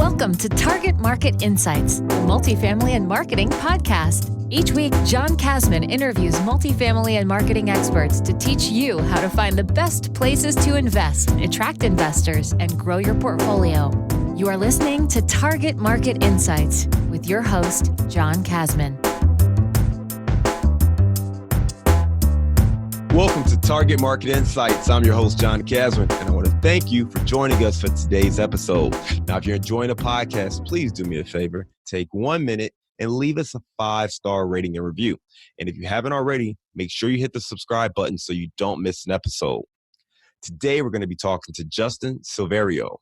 Welcome to Target Market Insights, the multifamily and marketing podcast. Each week, John Kasman interviews multifamily and marketing experts to teach you how to find the best places to invest, attract investors, and grow your portfolio. You are listening to Target Market Insights with your host, John Kasman. Welcome to Target Market Insights. I'm your host, John Kasman, and I want to thank you for joining us for today's episode. Now, if you're enjoying the podcast, please do me a favor. Take 1 minute and leave us a 5-star rating and review. And if you haven't already, make sure you hit the subscribe button so you don't miss an episode. Today, we're going to be talking to Justin Silverio.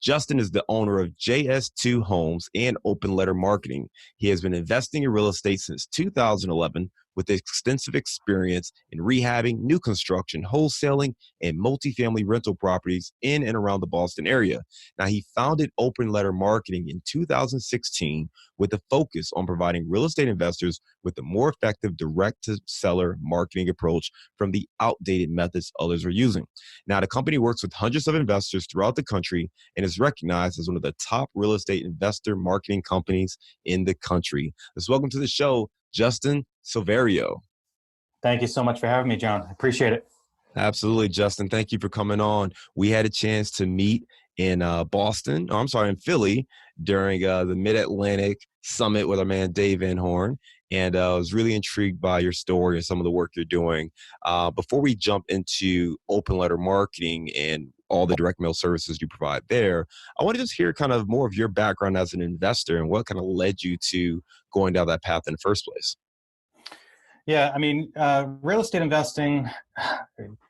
Justin is the owner of JS2 Homes and Open Letter Marketing. He has been investing in real estate since 2011 with extensive experience in rehabbing, new construction, wholesaling, and multifamily rental properties in and around the Boston area. Now, he founded Open Letter Marketing in 2016 with a focus on providing real estate investors with a more effective direct-to-seller marketing approach from the outdated methods others are using. Now, the company works with hundreds of investors throughout the country and is recognized as one of the top real estate investor marketing companies in the country. Let's welcome to the show, Justin Silverio. Thank you so much for having me, John. I appreciate it. Absolutely, Justin. Thank you for coming on. We had a chance to meet in in Philly during the Mid-Atlantic Summit with our man Dave Van Horn. And I was really intrigued by your story and some of the work you're doing. Before we jump into Open Letter Marketing and all the direct mail services you provide there, I want to just hear kind of more of your background as an investor and what kind of led you to going down that path in the first place. Yeah, I mean, real estate investing,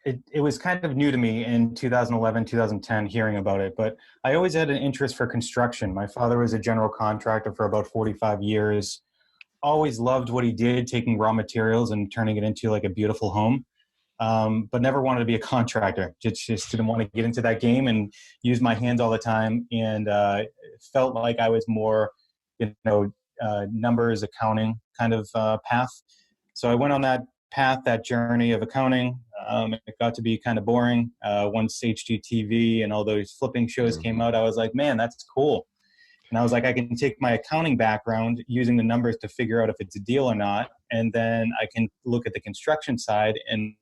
it was kind of new to me in 2011, 2010, hearing about it, but I always had an interest for construction. My father was a general contractor for about 45 years, always loved what he did, taking raw materials and turning it into like a beautiful home, but never wanted to be a contractor. Just didn't want to get into that game and use my hands all the time, and felt like I was more, numbers, accounting kind of path. So I went on that path, that journey of accounting. It got to be kind of boring. Once HGTV and all those flipping shows came out, I was like, man, that's cool. And I was like, I can take my accounting background using the numbers to figure out if it's a deal or not. And then I can look at the construction side and,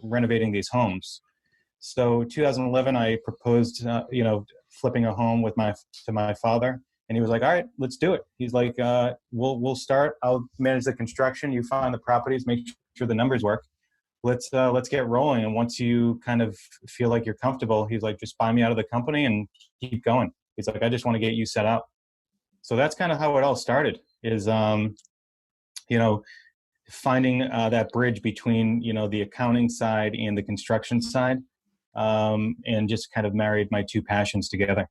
renovating these homes. So 2011, I proposed, flipping a home to my father. And he was like, all right, let's do it. He's like, we'll start. I'll manage the construction. You find the properties, make sure the numbers work. Let's get rolling. And once you kind of feel like you're comfortable, he's like, just buy me out of the company and keep going. He's like, I just want to get you set up. So that's kind of how it all started, is, finding that bridge between, the accounting side and the construction side, and just kind of married my two passions together.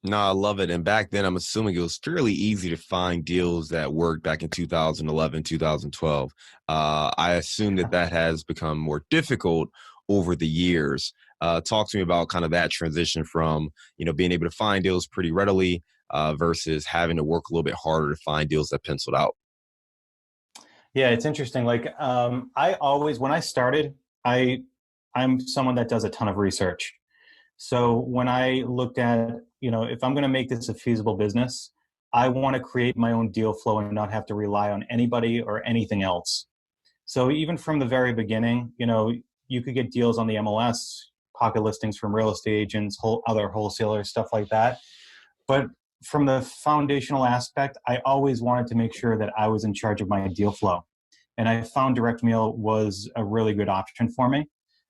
No, I love it. And back then, I'm assuming it was fairly easy to find deals that worked back in 2011, 2012. I assume that has become more difficult over the years. Talk to me about kind of that transition from, being able to find deals pretty readily versus having to work a little bit harder to find deals that penciled out. Yeah, it's interesting. Like when I started, I'm someone that does a ton of research. So when I looked at, if I'm going to make this a feasible business, I want to create my own deal flow and not have to rely on anybody or anything else. So even from the very beginning, you could get deals on the MLS, pocket listings from real estate agents, other wholesalers, stuff like that. But from the foundational aspect, I always wanted to make sure that I was in charge of my deal flow. And I found direct mail was a really good option for me.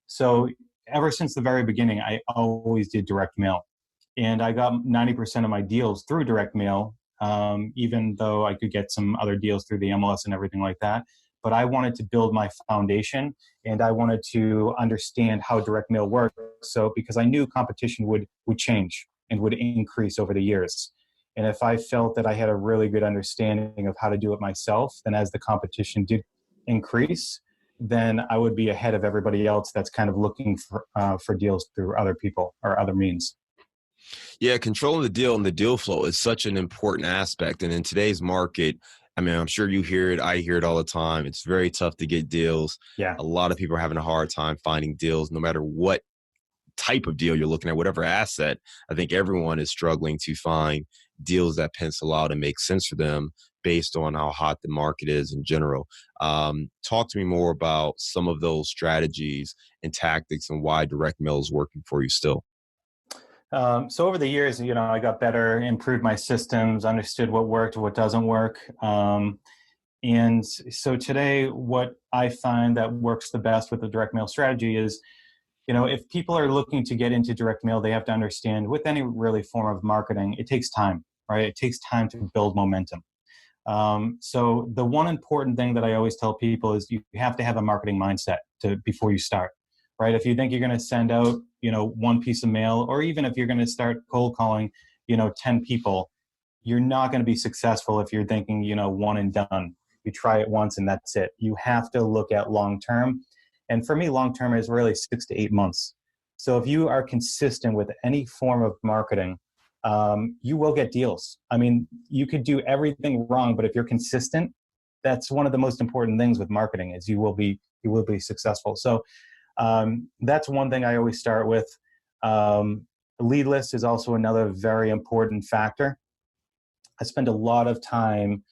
So ever since the very beginning, I always did direct mail. And I got 90% of my deals through direct mail, even though I could get some other deals through the MLS and everything like that. But I wanted to build my foundation, and I wanted to understand how direct mail works. So because I knew competition would change and would increase over the years. And if I felt that I had a really good understanding of how to do it myself, then as the competition did increase, then I would be ahead of everybody else that's kind of looking for deals through other people or other means. Yeah, controlling the deal and the deal flow is such an important aspect. And in today's market, I mean, I'm sure you hear it. I hear it all the time. It's very tough to get deals. Yeah. A lot of people are having a hard time finding deals, no matter what type of deal you're looking at, whatever asset, I think everyone is struggling to find deals that pencil out and make sense for them based on how hot the market is in general. Talk to me more about some of those strategies and tactics and why direct mail is working for you still. So over the years, I got better, improved my systems, understood what worked, what doesn't work. And so today, what I find that works the best with the direct mail strategy is, if people are looking to get into direct mail, they have to understand with any really form of marketing, it takes time, right? It takes time to build momentum. So the one important thing that I always tell people is you have to have a marketing mindset before you start, right? If you think you're going to send out, one piece of mail, or even if you're going to start cold calling, 10 people, you're not going to be successful if you're thinking, one and done. You try it once and that's it. You have to look at long term. And for me, long term is really 6 to 8 months. So if you are consistent with any form of marketing, you will get deals. I mean, you could do everything wrong, but if you're consistent, that's one of the most important things with marketing is you will be successful. So that's one thing I always start with. Lead list is also another very important factor. I spend a lot of time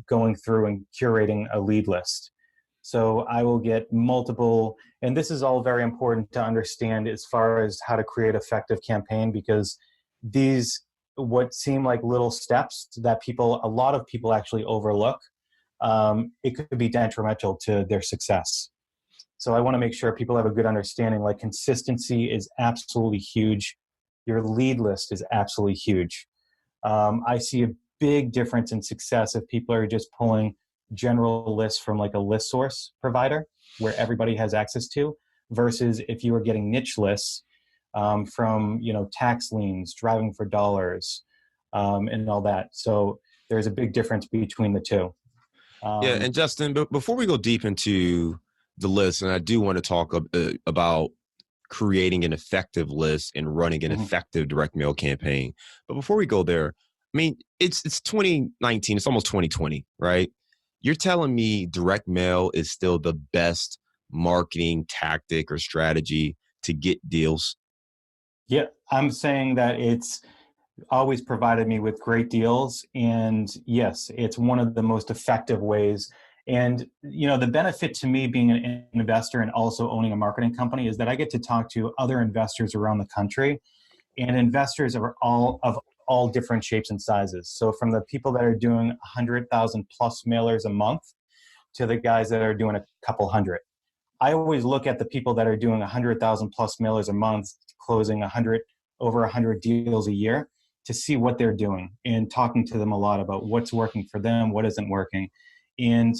going through and curating a lead list. So I will get multiple, and this is all very important to understand as far as how to create effective campaign, because these, what seem like little steps that a lot of people actually overlook, it could be detrimental to their success. So I want to make sure people have a good understanding, like consistency is absolutely huge. Your lead list is absolutely huge. I see a big difference in success if people are just pulling general lists from like a list source provider where everybody has access to, versus if you are getting niche lists from, tax liens, driving for dollars, and all that. So there's a big difference between the two. Yeah, and Justin, before we go deep into the list, and I do want to talk about creating an effective list and running an effective direct mail campaign. But before we go there, I mean, it's 2019, it's almost 2020, right? You're telling me direct mail is still the best marketing tactic or strategy to get deals? Yeah, I'm saying that it's always provided me with great deals. And yes, it's one of the most effective ways. And, the benefit to me being an investor and also owning a marketing company is that I get to talk to other investors around the country, and investors are of all different shapes and sizes. So from the people that are doing 100,000 plus mailers a month to the guys that are doing a couple hundred. I always look at the people that are doing 100,000 plus mailers a month, closing over 100 deals a year, to see what they're doing and talking to them a lot about what's working for them, what isn't working. And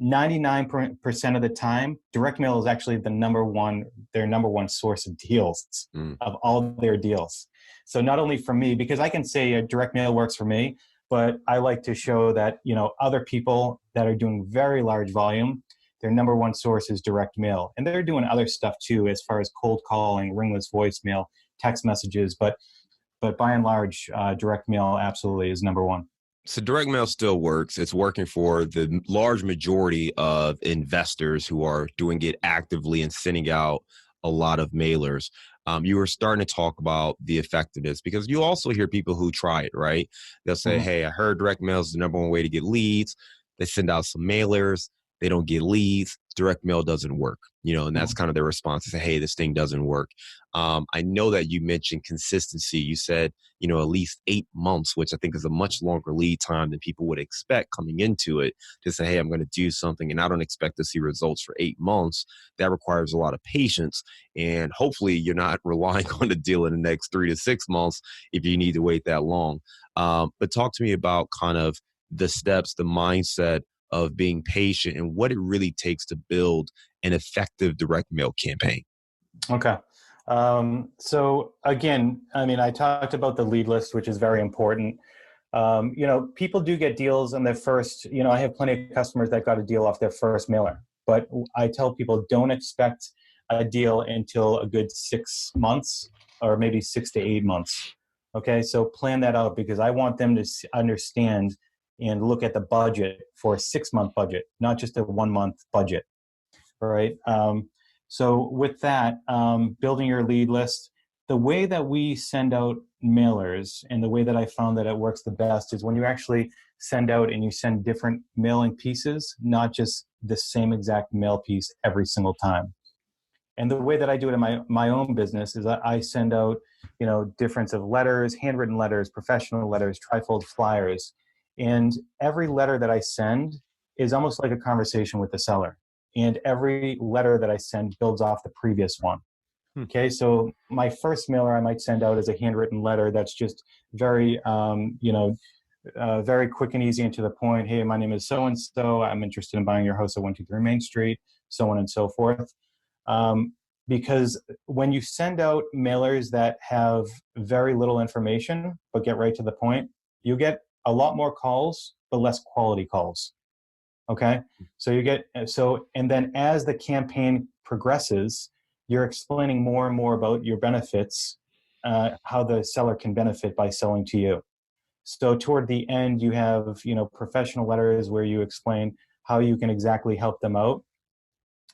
99% of the time, direct mail is actually their number one source of deals, of all their deals. So not only for me, because I can say direct mail works for me, but I like to show that, other people that are doing very large volume, their number one source is direct mail. And they're doing other stuff too, as far as cold calling, ringless voicemail, text messages. But by and large, direct mail absolutely is number one. So direct mail still works. It's working for the large majority of investors who are doing it actively and sending out a lot of mailers. You were starting to talk about the effectiveness, because you also hear people who try it, right? They'll say, hey, I heard direct mail is the number one way to get leads. They send out some mailers. They don't get leads. Direct mail doesn't work, and that's kind of their response to say, hey, this thing doesn't work. I know that you mentioned consistency. You said, at least 8 months, which I think is a much longer lead time than people would expect coming into it, to say, hey, I'm going to do something and I don't expect to see results for 8 months. That requires a lot of patience. And hopefully you're not relying on a deal in the next 3 to 6 months if you need to wait that long. But talk to me about kind of the steps, the mindset of being patient and what it really takes to build an effective direct mail campaign. Okay. So again, I talked about the lead list, which is very important. People do get deals on their first, I have plenty of customers that got a deal off their first mailer, but I tell people don't expect a deal until a good 6 months or maybe 6 to 8 months. Okay. So plan that out, because I want them to understand and look at the budget for a 6-month budget, not just a 1 month budget. Right. So with that, building your lead list, the way that we send out mailers and the way that I found that it works the best is when you actually send out and you send different mailing pieces, not just the same exact mail piece every single time. And the way that I do it in my own business is that I send out, difference of letters, handwritten letters, professional letters, trifold flyers. And every letter that I send is almost like a conversation with the seller. And every letter that I send builds off the previous one. Okay, so my first mailer I might send out is a handwritten letter that's just very, very quick and easy and to the point. Hey, my name is so-and-so. I'm interested in buying your house at 123 Main Street, so on and so forth. Because when you send out mailers that have very little information but get right to the point, you get a lot more calls but less quality calls. Okay, so and then as the campaign progresses, you're explaining more and more about your benefits, how the seller can benefit by selling to you. So toward the end, you have professional letters where you explain how you can exactly help them out.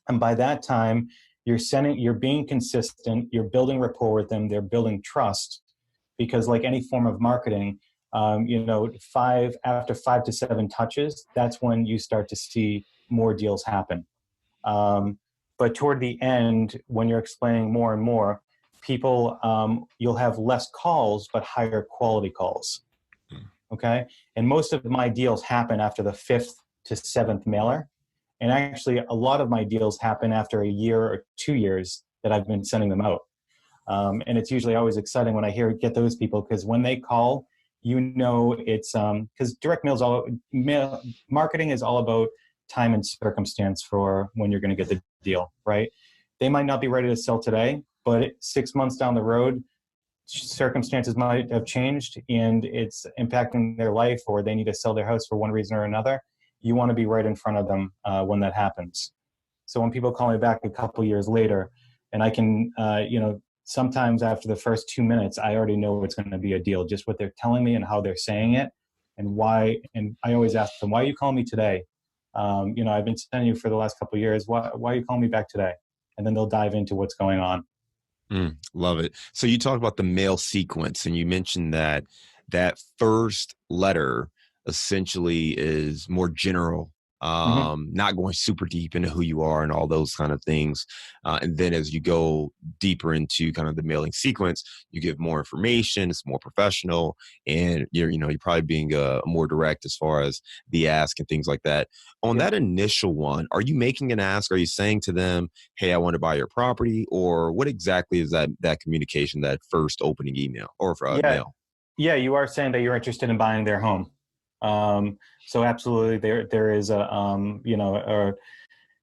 And by that time, you're being consistent, you're building rapport with them, they're building trust, because like any form of marketing, after 5 to 7 touches, that's when you start to see more deals happen. But toward the end, when you're explaining more and more, people, you'll have less calls, but higher quality calls. Okay. And most of my deals happen after the 5th to 7th mailer. And actually, a lot of my deals happen after a year or 2 years that I've been sending them out. And it's usually always exciting when I get those people, because when they call, it's because direct marketing is all about time and circumstance for when you're going to get the deal, right? They might not be ready to sell today, but 6 months down the road, circumstances might have changed and it's impacting their life, or they need to sell their house for one reason or another. You want to be right in front of them when that happens. So when people call me back a couple years later, and I can, sometimes after the first 2 minutes, I already know it's going to be a deal, just what they're telling me and how they're saying it and why. And I always ask them, why are you calling me today? I've been sending you for the last couple of years. Why are you calling me back today? And then they'll dive into what's going on. Love it. So you talked about the mail sequence, and you mentioned that first letter essentially is more general, not going super deep into who you are and all those kind of things. And then as you go deeper into kind of the mailing sequence, you give more information, it's more professional, and you're probably being more direct as far as the ask and things like that. On that initial one, are you making an ask? Are you saying to them, hey, I want to buy your property? Or what exactly is that communication, that first opening email or mail? Yeah, you are saying that you're interested in buying their home. So absolutely, there is or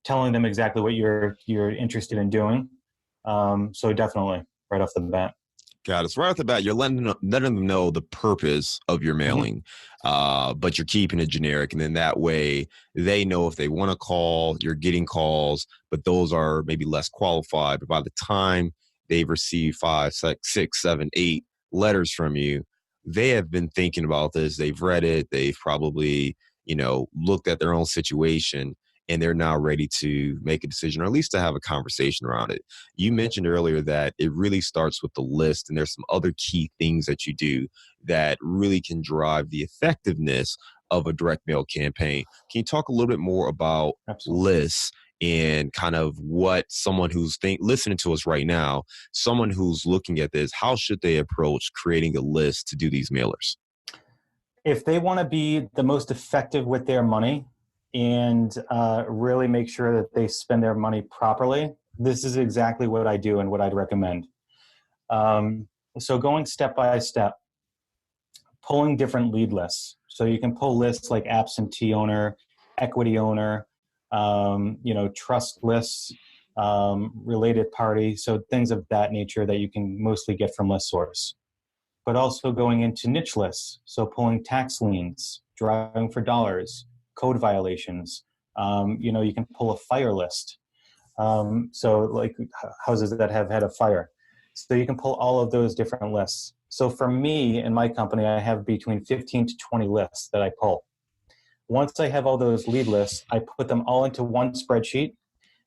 telling them exactly what you're interested in doing. So definitely, right off the bat. Got it. So right off the bat, you're letting them know the purpose of your mailing, but you're keeping it generic. And then that way they know if they want to call, you're getting calls, but those are maybe less qualified. But by the time they've received 5, 6, 7, 8 letters from you, they have been thinking about this. They've read it. They've probably, looked at their own situation, and they're now ready to make a decision, or at least to have a conversation around it. You mentioned earlier that it really starts with the list, and there's some other key things that you do that really can drive the effectiveness of a direct mail campaign. Can you talk a little bit more about lists and kind of what someone who's listening to us right now, someone who's looking at this, how should they approach creating a list to do these mailers? If they want to be the most effective with their money and really make sure that they spend their money properly, this is exactly what I do and what I'd recommend. So going step by step, pulling different lead lists. So you can pull lists like absentee owner, equity owner, trust lists, related party. So things of that nature that you can mostly get from ListSource. But also going into niche lists. So pulling tax liens, driving for dollars, code violations. You can pull a fire list. So like houses that have had a fire. So you can pull all of those different lists. So for me and my company, I have between 15 to 20 lists that I pull. Once I have all those lead lists, I put them all into one spreadsheet,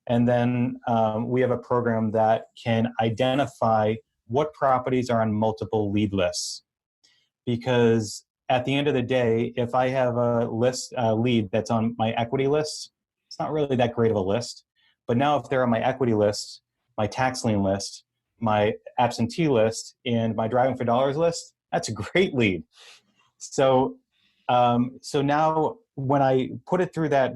And then we have a program that can identify what properties are on multiple lead lists. Because at the end of the day, if I have a lead that's on my equity list, it's not really that great of a list. But now if they're on my equity list, my tax lien list, my absentee list, and my driving for dollars list, that's a great lead. So now when I put it through that,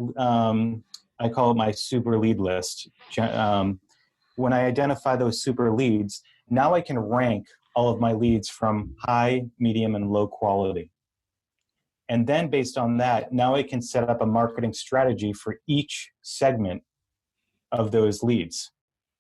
I call it my super lead list. When I identify those super leads, now I can rank all of my leads from high, medium, and low quality. And then based on that, now I can set up a marketing strategy for each segment of those leads.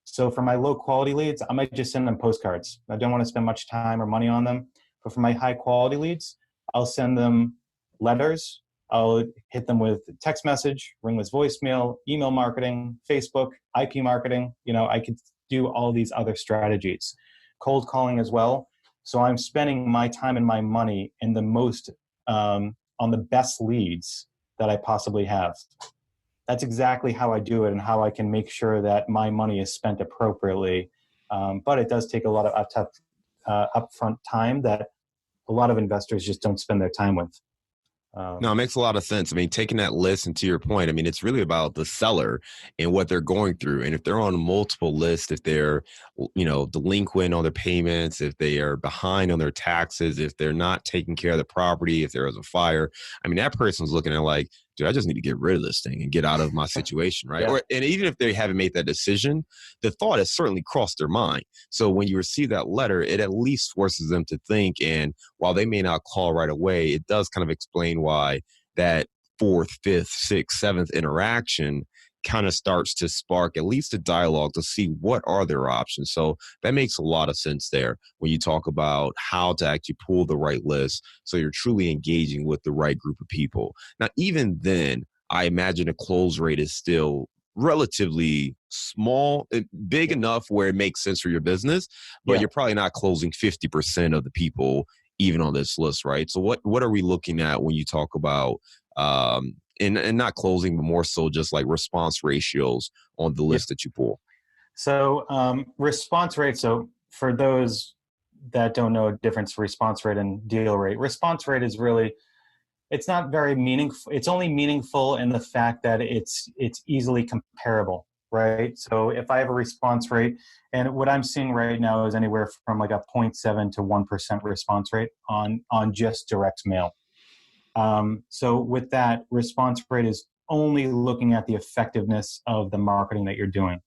So for my low quality leads, I might just send them postcards. I don't want to spend much time or money on them. But for my high quality leads, I'll send them letters. I'll hit them with text message, ringless voicemail, email marketing, Facebook, IP marketing. I could do all these other strategies. Cold calling as well. So I'm spending my time and my money in the most on the best leads that I possibly have. That's exactly how I do it and how I can make sure that my money is spent appropriately. But it does take a lot of upfront time that a lot of investors just don't spend their time with. No, it makes a lot of sense. I mean, taking that list, and to your point, I mean, it's really about the seller and what they're going through. And if they're on multiple lists, if they're, delinquent on their payments, if they are behind on their taxes, if they're not taking care of the property, if there is a fire, I mean, that person's looking at like, dude, I just need to get rid of this thing and get out of my situation, right? Yeah. And even if they haven't made that decision, the thought has certainly crossed their mind. So when you receive that letter, it at least forces them to think. And while they may not call right away, it does kind of explain why that fourth, fifth, sixth, seventh interaction kind of starts to spark at least a dialogue to see what are their options. So that makes a lot of sense there when you talk about how to actually pull the right list so you're truly engaging with the right group of people. Now, even then, I imagine a close rate is still relatively small, big enough where it makes sense for your business, but you're probably not closing 50% of the people even on this list, right? So what are we looking at when you talk about and not closing, but more so just like response ratios on the list that you pull? So response rate. So for those that don't know a difference, response rate and deal rate, response rate is really, it's not very meaningful. It's only meaningful in the fact that it's easily comparable, right? So if I have a response rate, and what I'm seeing right now is anywhere from like a 0.7 to 1% response rate on just direct mail. So with that, response rate is only looking at the effectiveness of the marketing that you're doing.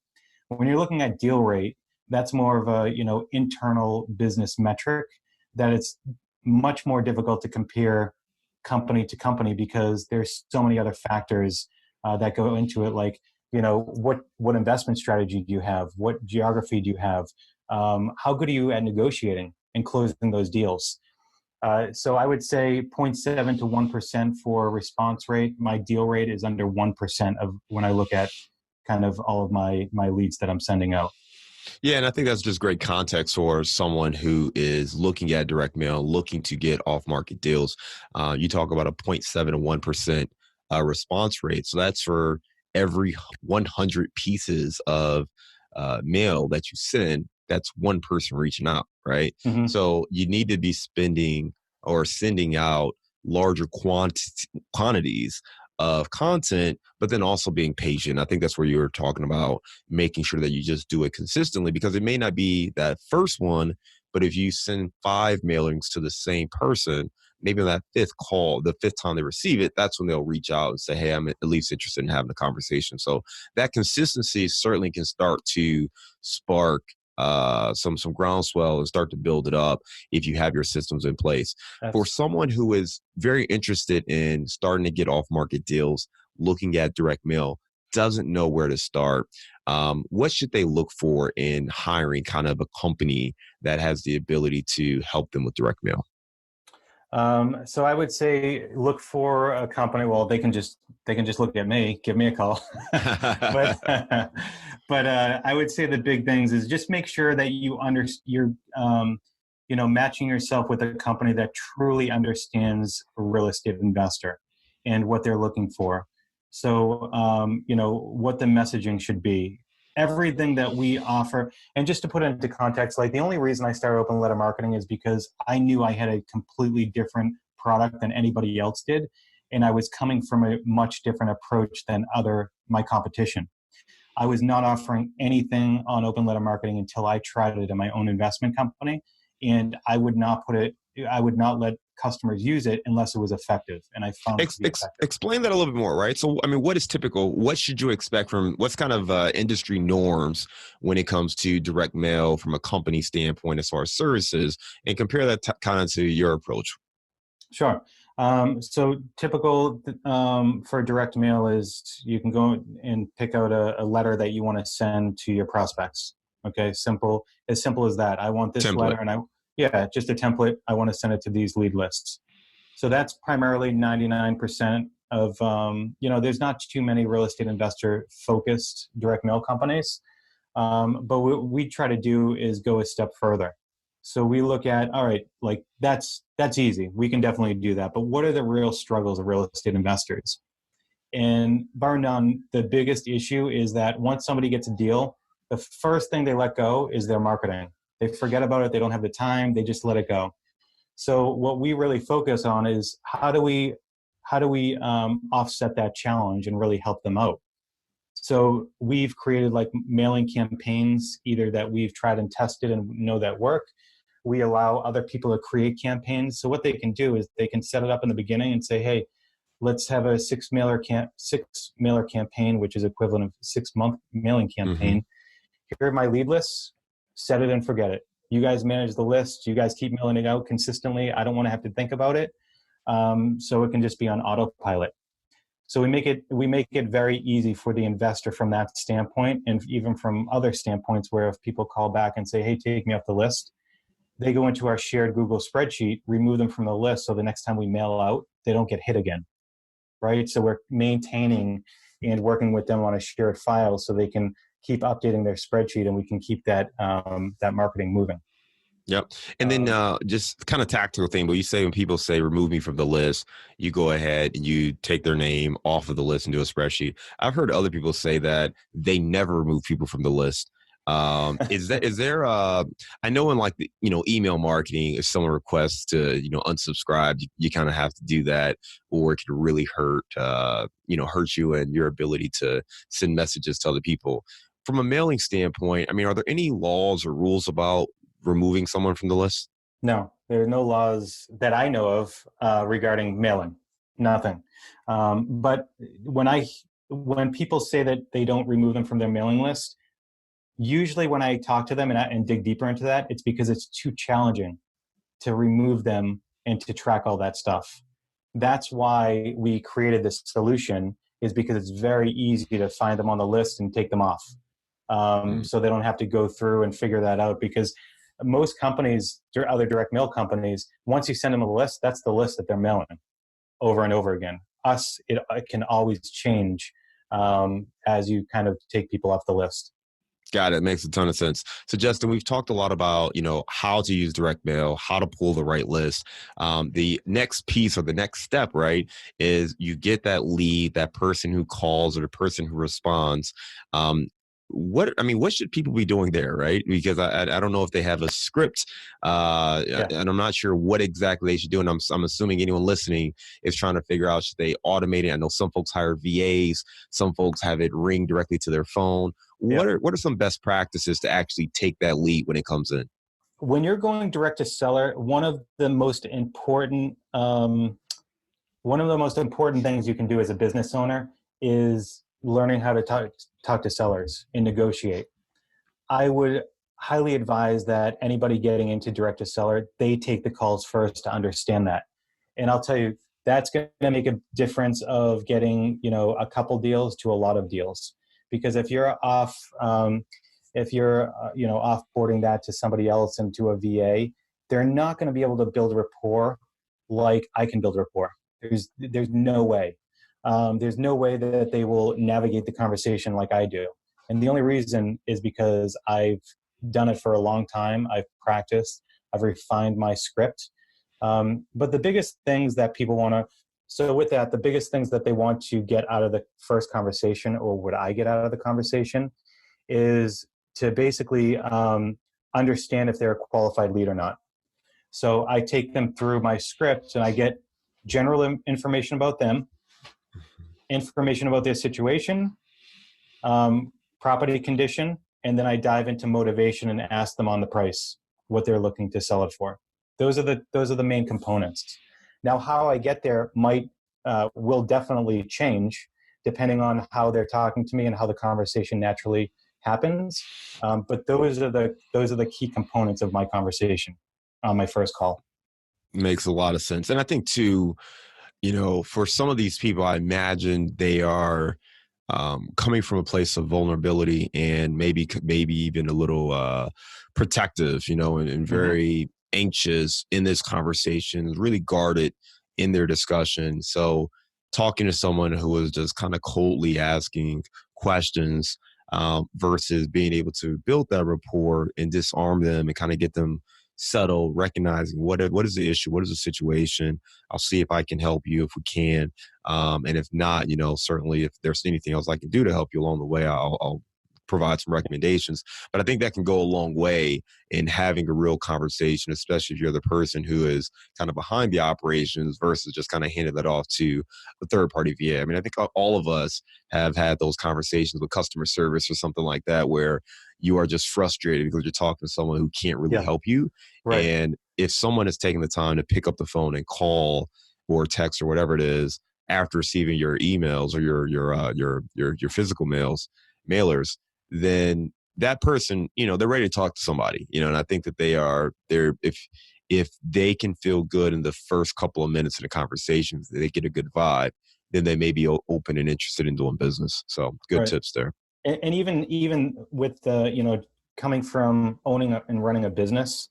When you're looking at deal rate, that's more of a internal business metric that it's much more difficult to compare company to company because there's so many other factors that go into it, like what investment strategy do you have, what geography do you have, how good are you at negotiating and closing those deals. So I would say 0.7 to 1% for response rate. My deal rate is under 1% of when I look at kind of all of my leads that I'm sending out. Yeah, and I think that's just great context for someone who is looking at direct mail, looking to get off-market deals. You talk about a 0.7 to 1% response rate. So that's for every 100 pieces of mail that you send, that's one person reaching out, right? Mm-hmm. So you need to be spending or sending out larger quantities of content, but then also being patient. I think that's where you were talking about making sure that you just do it consistently, because it may not be that first one, but if you send 5 mailings to the same person, maybe on that fifth call, the fifth time they receive it, that's when they'll reach out and say, hey, I'm at least interested in having a conversation. So that consistency certainly can start to spark some groundswell and start to build it up if you have your systems in place. For someone who is very interested in starting to get off market deals, looking at direct mail, doesn't know where to start, what should they look for in hiring kind of a company that has the ability to help them with direct mail? So I would say look for a company. Well, they can just look at me, give me a call. but I would say the big things is just make sure that you're matching yourself with a company that truly understands a real estate investor and what they're looking for. So, what the messaging should be, everything that we offer. And just to put it into context, like the only reason I started open letter marketing is because I knew I had a completely different product than anybody else did. And I was coming from a much different approach than my competition. I was not offering anything on open letter marketing until I tried it in my own investment company. And I would not let customers use it unless it was effective. And I found it to be effective. Explain that a little bit more, right? So, I mean, what is typical? What should you expect from what's kind of industry norms when it comes to direct mail from a company standpoint as far as services, and compare that kind of to your approach? Sure. So typical for direct mail is you can go and pick out a letter that you want to send to your prospects. Okay, as simple as that. I want this Template. letter, and just a template. I want to send it to these lead lists. So that's primarily 99% of, there's not too many real estate investor focused direct mail companies. But what we try to do is go a step further. So we look at, all right, like that's easy. We can definitely do that. But what are the real struggles of real estate investors? And bar none, the biggest issue is that once somebody gets a deal, the first thing they let go is their marketing. They forget about it. They don't have the time. They just let it go. So what we really focus on is how do we offset that challenge and really help them out. So we've created like mailing campaigns, either that we've tried and tested and know that work. We allow other people to create campaigns. So what they can do is they can set it up in the beginning and say, hey, let's have a six mailer campaign, which is equivalent of 6-month mailing campaign. Mm-hmm. Here are my lead lists. Set it and forget it. You guys manage the list. You guys keep mailing it out consistently. I don't want to have to think about it. So it can just be on autopilot. So we make it very easy for the investor from that standpoint, and even from other standpoints where if people call back and say, hey, take me off the list, they go into our shared Google spreadsheet, remove them from the list, so the next time we mail out, they don't get hit again, right? So we're maintaining and working with them on a shared file so they can keep updating their spreadsheet, and we can keep that marketing moving. Yep. And then just kind of tactical thing, but you say when people say remove me from the list, you go ahead and you take their name off of the list and do a spreadsheet. I've heard other people say that they never remove people from the list. Is there I know in like the, email marketing, if someone requests to, unsubscribe, you kind of have to do that, or it could really hurt you and your ability to send messages to other people. From a mailing standpoint, I mean, are there any laws or rules about removing someone from the list? No, there are no laws that I know of regarding mailing. Nothing. But when people say that they don't remove them from their mailing list, usually when I talk to them and dig deeper into that, it's because it's too challenging to remove them and to track all that stuff. That's why we created this solution, is because it's very easy to find them on the list and take them off. So they don't have to go through and figure that out, because most companies, other direct mail companies, once you send them a list, that's the list that they're mailing over and over again. Us, it can always change as you kind of take people off the list. Got it. Makes a ton of sense. So Justin, we've talked a lot about, how to use direct mail, how to pull the right list. The next piece or the next step, right, is you get that lead, that person who calls or the person who responds. What should people be doing there, right? Because I don't know if they have a script, and I'm not sure what exactly they should do. And I'm assuming anyone listening is trying to figure out, should they automate it? I know some folks hire VAs, some folks have it ring directly to their phone. What are some best practices to actually take that lead when it comes in? When you're going direct to seller, one of the most important things you can do as a business owner is learning how to talk to sellers and negotiate. I would highly advise that anybody getting into direct to seller, they take the calls first to understand that. And I'll tell you, that's going to make a difference of getting, a couple deals to a lot of deals. Because if you're offboarding that to somebody else and to a VA, they're not going to be able to build rapport like I can build rapport. There's no way. There's no way that they will navigate the conversation like I do. And the only reason is because I've done it for a long time. I've practiced. I've refined my script. But the biggest things that people want to So with that, the biggest things that they want to get out of the first conversation, or what I get out of the conversation, is to basically understand if they're a qualified lead or not. So I take them through my script and I get general information about them, information about their situation, property condition, and then I dive into motivation and ask them on the price, what they're looking to sell it for. Those are the main components. Now, how I get there will definitely change depending on how they're talking to me and how the conversation naturally happens. But those are the key components of my conversation on my first call. Makes a lot of sense. And I think too, for some of these people, I imagine they are coming from a place of vulnerability and maybe even a little protective, and very anxious in this conversation, really guarded in their discussion. So talking to someone who is just kind of coldly asking questions versus being able to build that rapport and disarm them and kind of get them settled, recognizing what is the issue, what is the situation. I'll see if I can help you if we can. And if not, certainly if there's anything else I can do to help you along the way, I'll provide some recommendations. But I think that can go a long way in having a real conversation, especially if you're the person who is kind of behind the operations versus just kind of handing that off to a third party VA. I mean, I think all of us have had those conversations with customer service or something like that, where you are just frustrated because you're talking to someone who can't really help you. Right. And if someone is taking the time to pick up the phone and call or text or whatever it is after receiving your emails or your physical mailers, then that person, they're ready to talk to somebody, and I think that if they can feel good in the first couple of minutes of the conversation, they get a good vibe, then they may be open and interested in doing business. So good tips there. And even with the, coming from owning and running a business,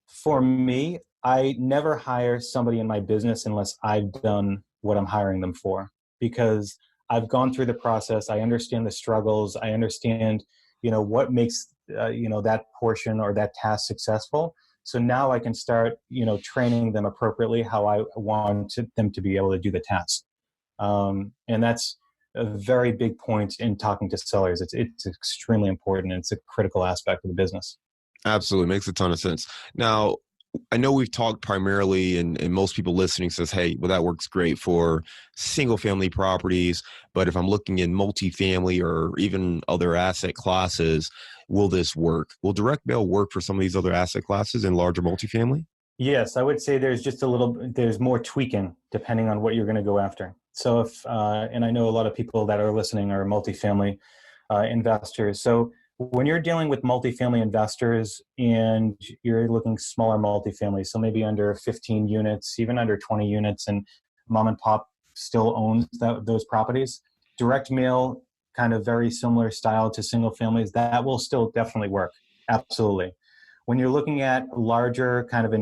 for me, I never hire somebody in my business unless I've done what I'm hiring them for, because I've gone through the process. I understand the struggles. I understand, what makes, that portion or that task successful. So now I can start, training them appropriately how I want them to be able to do the task. And that's a very big point in talking to sellers. It's extremely important, and it's a critical aspect of the business. Absolutely. Makes a ton of sense. Now, I know we've talked primarily, and most people listening says, hey, well, that works great for single family properties. But if I'm looking in multifamily or even other asset classes, will this work? Will direct mail work for some of these other asset classes in larger multifamily? Yes, I would say there's more tweaking depending on what you're going to go after. So and I know a lot of people that are listening are multifamily investors. So when you're dealing with multifamily investors and you're looking smaller multifamily, so maybe under 15 units, even under 20 units, and mom and pop still owns those properties, direct mail, kind of very similar style to single families, that will still definitely work. Absolutely. When you're looking at larger kind of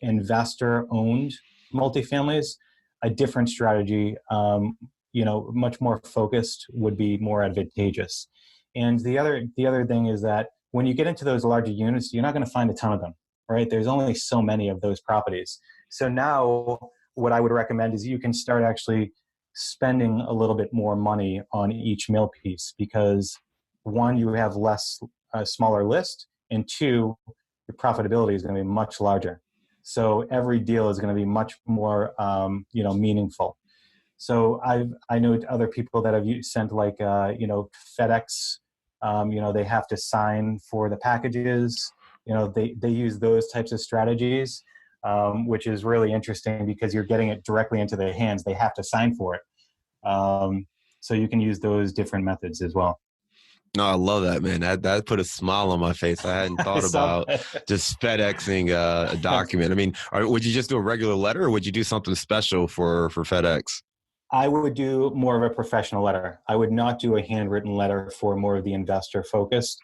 investor-owned multifamilies, a different strategy, much more focused would be more advantageous. And the other thing is that when you get into those larger units, you're not going to find a ton of them, right? There's only so many of those properties. So now what I would recommend is you can start actually spending a little bit more money on each mail piece, because one, you have a smaller list, and two, your profitability is going to be much larger. So every deal is going to be much more, meaningful. So I know other people that have sent FedEx. They have to sign for the packages. They use those types of strategies, which is really interesting because you're getting it directly into their hands. They have to sign for it. So you can use those different methods as well. No, I love that, man. That put a smile on my face. I hadn't thought about just FedExing a document. I mean, would you just do a regular letter, or would you do something special for FedEx? I would do more of a professional letter. I would not do a handwritten letter for more of the investor focused.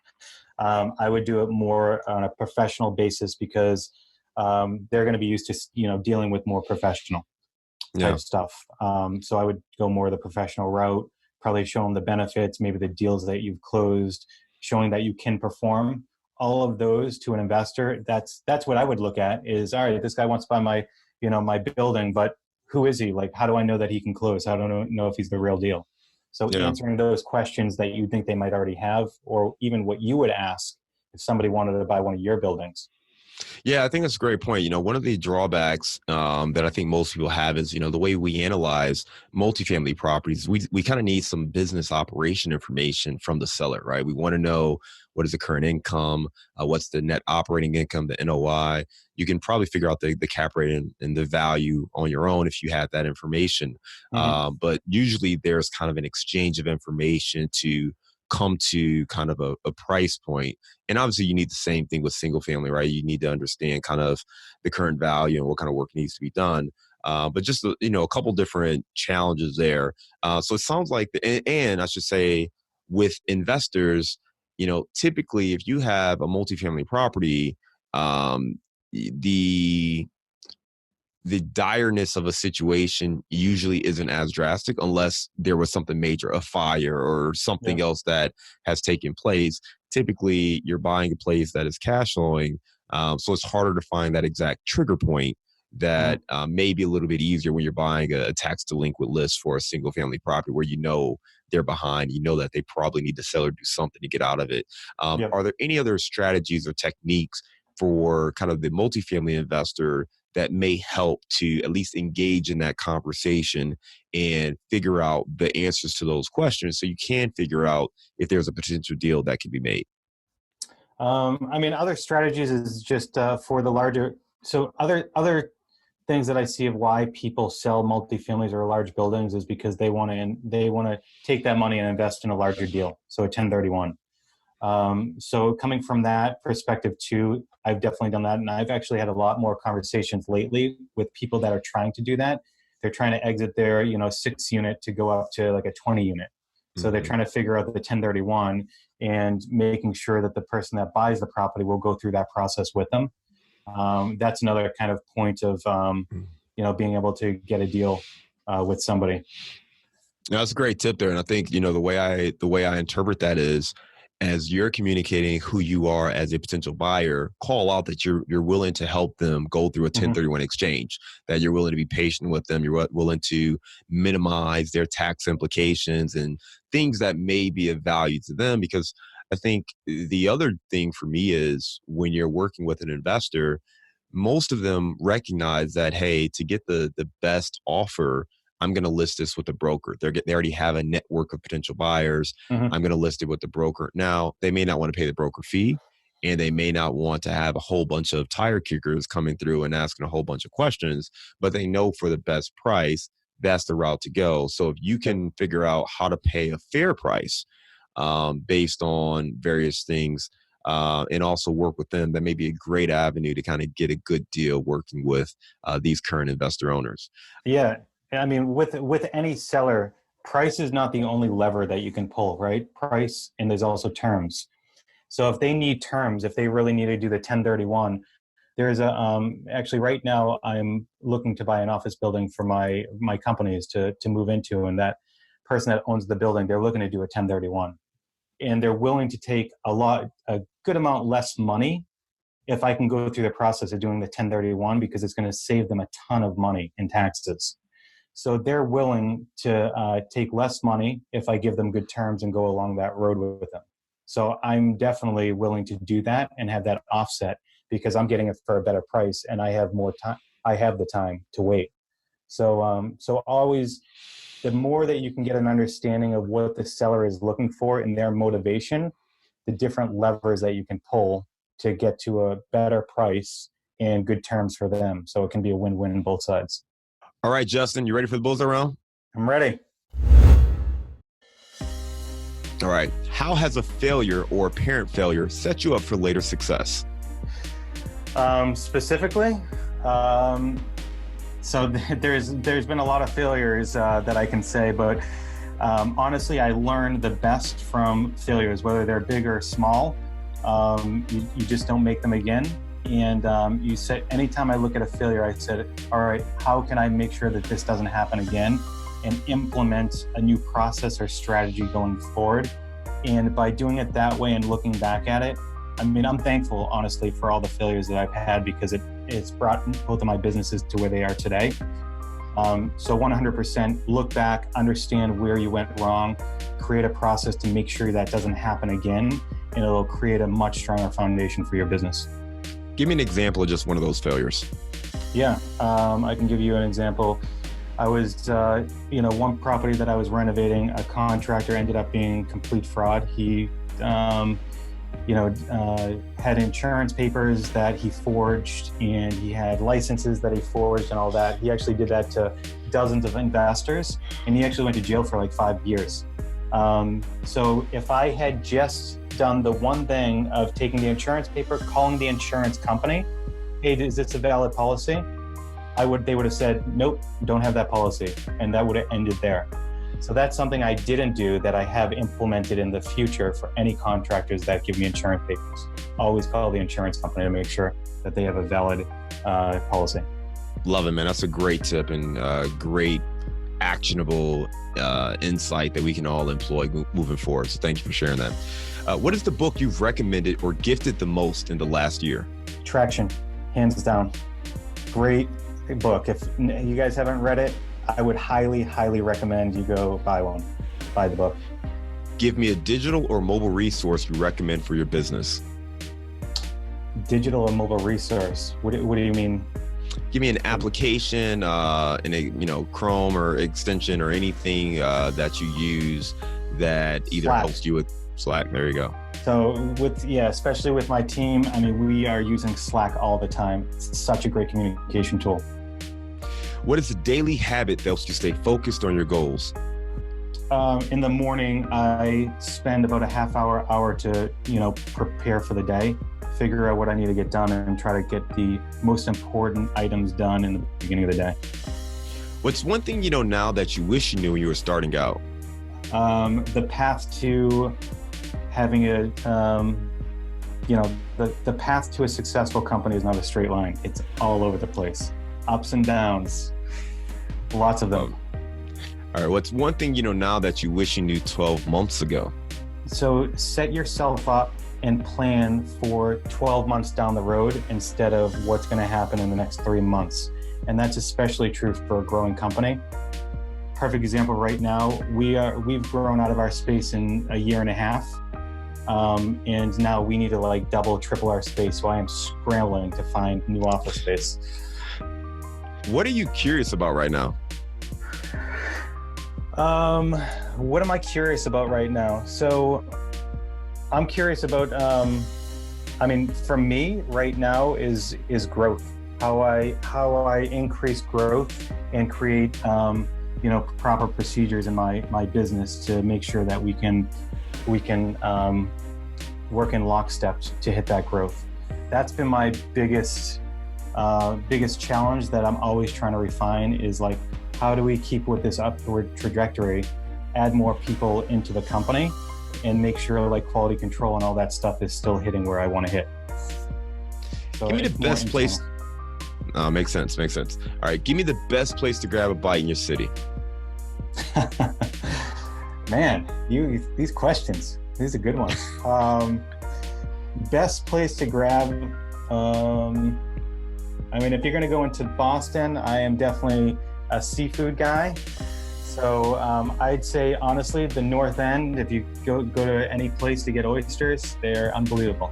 I would do it more on a professional basis because they're going to be used to, dealing with more professional type stuff. So I would go more the professional route, probably show them the benefits, maybe the deals that you've closed, showing that you can perform. All of those to an investor, that's what I would look at is, all right, this guy wants to buy my building, but who is he? Like, how do I know that he can close? How do I know if he's the real deal? So answering those questions that you think they might already have, or even what you would ask if somebody wanted to buy one of your buildings. Yeah, I think that's a great point. One of the drawbacks that I think most people have is, the way we analyze multifamily properties, we kind of need some business operation information from the seller, right? We want to know what is the current income, what's the net operating income, the NOI. You can probably figure out the cap rate and the value on your own if you have that information. But usually there's kind of an exchange of information to come to kind of a price point. And obviously you need the same thing with single family, right? You need to understand kind of the current value and what kind of work needs to be done. But just, a couple different challenges there. So it sounds like, and I should say with investors, typically if you have a multifamily property, the direness of a situation usually isn't as drastic unless there was something major, a fire or something else that has taken place. Typically, you're buying a place that is cash flowing, so it's harder to find that exact trigger point that may be a little bit easier when you're buying a tax delinquent list for a single family property where they're behind, that they probably need to sell or do something to get out of it. Are there any other strategies or techniques for kind of the multifamily investor that may help to at least engage in that conversation and figure out the answers to those questions so you can figure out if there's a potential deal that can be made? Other strategies is just for the larger, so other things that I see of why people sell multifamilies or large buildings is because they want to take that money and invest in a larger deal. So a 1031. So coming from that perspective too, I've definitely done that. And I've actually had a lot more conversations lately with people that are trying to do that. They're trying to exit their, 6 unit to go up to like a 20 unit. So they're trying to figure out the 1031 and making sure that the person that buys the property will go through that process with them. That's another kind of point of, being able to get a deal with somebody. Now, that's a great tip there. And I think, the way I interpret that is, as you're communicating who you are as a potential buyer, call out that you're willing to help them go through a 1031 exchange, that you're willing to be patient with them, you're willing to minimize their tax implications and things that may be of value to them. Because I think the other thing for me is when you're working with an investor, most of them recognize that, hey, to get the best offer, I'm going to list this with the broker. They already have a network of potential buyers. I'm going to list it with the broker. Now, they may not want to pay the broker fee, and they may not want to have a whole bunch of tire kickers coming through and asking a whole bunch of questions, but they know for the best price, that's the route to go. So if you can figure out how to pay a fair price based on various things, and also work with them, that may be a great avenue to kind of get a good deal working with these current investor owners. Yeah. With any seller, price is not the only lever that you can pull, right? Price, and there's also terms. So if they need terms, if they really need to do the 1031, there's actually right now I'm looking to buy an office building for my companies to move into, and that person that owns the building, they're looking to do a 1031. And they're willing to take a good amount less money if I can go through the process of doing the 1031, because it's going to save them a ton of money in taxes. So they're willing to take less money if I give them good terms and go along that road with them. So I'm definitely willing to do that and have that offset because I'm getting it for a better price and I have more time. I have the time to wait. So always, the more that you can get an understanding of what the seller is looking for and their motivation, the different levers that you can pull to get to a better price and good terms for them. So it can be a win-win on both sides. All right, Justin, you ready for the bullseye round? I'm ready. All right. How has a failure or apparent failure set you up for later success? Specifically, so there's been a lot of failures that I can say, but honestly, I learned the best from failures, whether they're big or small. You just don't make them again. And you said, anytime I look at a failure, I said, all right, how can I make sure that this doesn't happen again and implement a new process or strategy going forward? And by doing it that way and looking back at it, I'm thankful, honestly, for all the failures that I've had because it's brought both of my businesses to where they are today. So 100% look back, understand where you went wrong, create a process to make sure that doesn't happen again, and it'll create a much stronger foundation for your business. Give me an example of just one of those failures. Yeah, I can give you an example. I was, one property that I was renovating, a contractor ended up being complete fraud. He, had insurance papers that he forged, and he had licenses that he forged and all that. He actually did that to dozens of investors, and he actually went to jail for like 5 years. So if I had just done the one thing of taking the insurance paper, calling the insurance company, hey, is this a valid policy? They would have said, nope, don't have that policy. And that would have ended there. So that's something I didn't do that I have implemented in the future for any contractors that give me insurance papers. Always call the insurance company to make sure that they have a valid policy. Love it, man. That's a great tip and great actionable insight that we can all employ moving forward. So thank you for sharing that. What is the book you've recommended or gifted the most in the last year? Traction, hands down. Great book. If you guys haven't read it, I would highly, highly recommend you go buy the book. Give me a digital or mobile resource you recommend for your business. Digital or mobile resource? What do you mean? Give me an application, in a Chrome or extension or anything that you use that either Slack. Helps you with Slack. There you go. So especially with my team, we are using Slack all the time. It's such a great communication tool. What is a daily habit that helps you stay focused on your goals? In the morning, I spend about a half hour to, prepare for the day, figure out what I need to get done, and try to get the most important items done in the beginning of the day. What's one thing you know now that you wish you knew when you were starting out? The path to having the path to a successful company is not a straight line. It's all over the place. Ups and downs, lots of them. All right, what's one thing you know now that you wish you knew 12 months ago? So set yourself up and plan for 12 months down the road instead of what's going to happen in the next 3 months. And that's especially true for a growing company. Perfect example right now, we've grown out of our space in a year and a half. And now we need to double, triple our space. So I am scrambling to find new office space. What are you curious about right now? What am I curious about right now? So I'm curious about, for me right now is growth. How I increase growth and create, proper procedures in my business to make sure that we can work in lockstep to hit that growth. That's been my biggest challenge that I'm always trying to refine is how do we keep with this upward trajectory, add more people into the company, and make sure quality control and all that stuff is still hitting where I want to hit. So give me the best place. Makes sense. All right, give me the best place to grab a bite in your city. Man, these questions, these are good ones. Best place to grab. If you're going to go into Boston, I am definitely a seafood guy. So I'd say, honestly, the North End, if you go to any place to get oysters, they're unbelievable.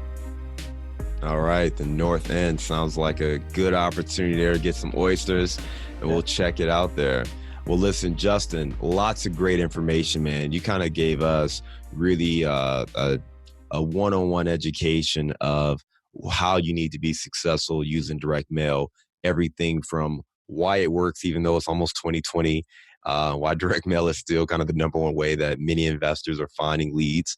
All right. The North End sounds like a good opportunity there to get some oysters, and we'll check it out there. Well, listen, Justin, lots of great information, man. You kind of gave us really a one-on-one education of how you need to be successful using direct mail, everything from why it works, even though it's almost 2020, why direct mail is still kind of the number one way that many investors are finding leads,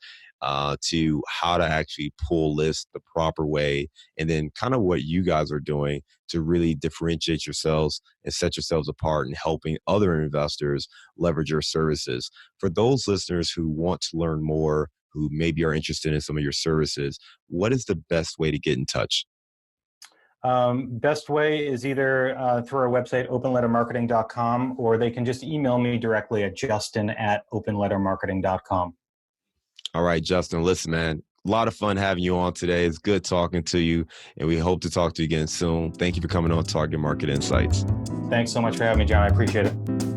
to how to actually pull lists the proper way, and then kind of what you guys are doing to really differentiate yourselves and set yourselves apart in helping other investors leverage your services. For those listeners who want to learn more, who maybe are interested in some of your services, what is the best way to get in touch? Best way is either through our website, openlettermarketing.com, or they can just email me directly at justin@openlettermarketing.com. All right, Justin, listen, man, a lot of fun having you on today. It's good talking to you, and we hope to talk to you again soon. Thank you for coming on Target Market Insights. Thanks so much for having me, John. I appreciate it.